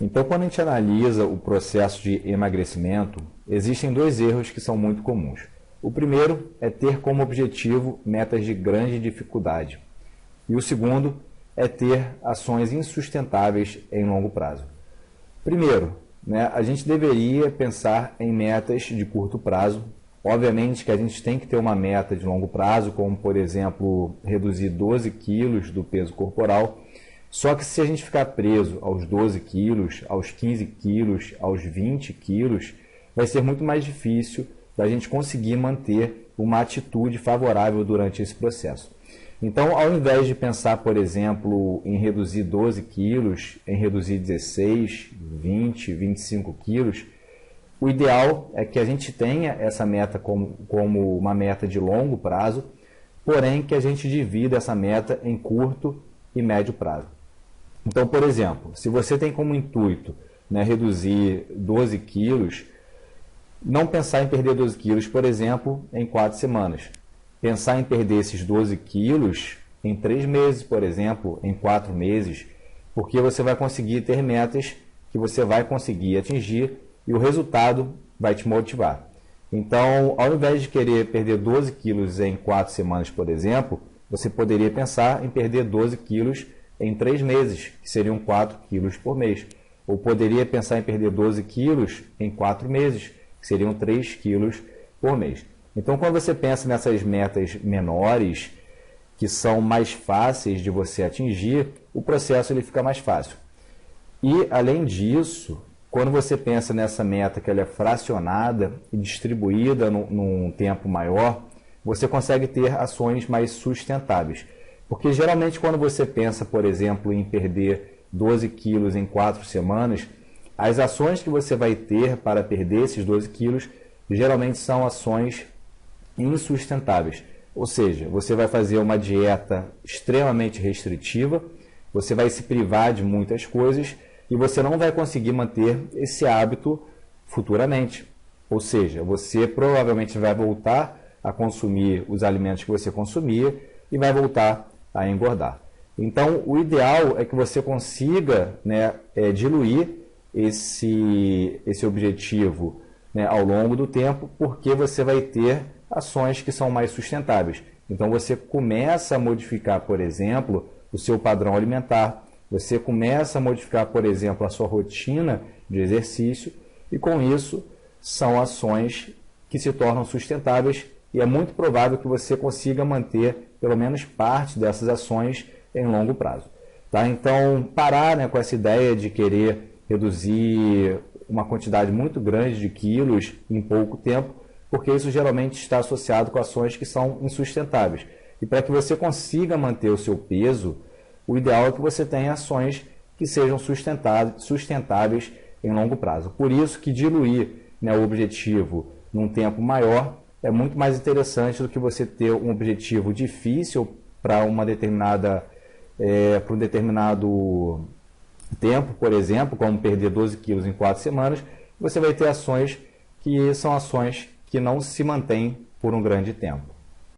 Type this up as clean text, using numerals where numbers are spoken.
Então, quando a gente analisa o processo de emagrecimento, existem dois erros que são muito comuns. O primeiro é ter como objetivo metas de grande dificuldade. E o segundo é ter ações insustentáveis em longo prazo. Primeiro, a gente deveria pensar em metas de curto prazo. Obviamente que a gente tem que ter uma meta de longo prazo, como, por exemplo, reduzir 12 quilos do peso corporal. Só que se a gente ficar preso aos 12 quilos, aos 15 quilos, aos 20 quilos, vai ser muito mais difícil da gente conseguir manter uma atitude favorável durante esse processo. Então, ao invés de pensar, por exemplo, em reduzir 12 quilos, em reduzir 16, 20, 25 quilos, o ideal é que a gente tenha essa meta como uma meta de longo prazo, porém que a gente divida essa meta em curto e médio prazo. Então, por exemplo, se você tem como intuito reduzir 12 quilos, não pensar em perder 12 quilos, por exemplo, em 4 semanas. Pensar em perder esses 12 quilos em 3 meses, por exemplo, em 4 meses, porque você vai conseguir ter metas que você vai conseguir atingir e o resultado vai te motivar. Então, ao invés de querer perder 12 quilos em 4 semanas, por exemplo, você poderia pensar em perder 12 quilos em 3 meses, que seriam 4 quilos por mês. Ou poderia pensar em perder 12 quilos em 4 meses, que seriam 3 quilos por mês. Então, quando você pensa nessas metas menores, que são mais fáceis de você atingir, o processo ele fica mais fácil. E, além disso, quando você pensa nessa meta que ela é fracionada e distribuída num tempo maior, você consegue ter ações mais sustentáveis. Porque, geralmente, quando você pensa, por exemplo, em perder 12 quilos em 4 semanas, as ações que você vai ter para perder esses 12 quilos, geralmente são ações insustentáveis. Ou seja, você vai fazer uma dieta extremamente restritiva, você vai se privar de muitas coisas e você não vai conseguir manter esse hábito futuramente. Ou seja, você provavelmente vai voltar a consumir os alimentos que você consumia e vai voltar a engordar. Então, o ideal é que você consiga diluir esse objetivo ao longo do tempo, porque você vai ter ações que são mais sustentáveis. Então, você começa a modificar, por exemplo, o seu padrão alimentar, você começa a modificar, por exemplo, a sua rotina de exercício, e com isso são ações que se tornam sustentáveis e é muito provável que você consiga manter pelo menos parte dessas ações em longo prazo. Tá? Então, parar com essa ideia de querer reduzir uma quantidade muito grande de quilos em pouco tempo, porque isso geralmente está associado com ações que são insustentáveis. E para que você consiga manter o seu peso, o ideal é que você tenha ações que sejam sustentáveis em longo prazo. Por isso que diluir o objetivo num tempo maior é muito mais interessante do que você ter um objetivo difícil para um determinado tempo, por exemplo, como perder 12 quilos em 4 semanas, você vai ter ações que são ações que não se mantêm por um grande tempo.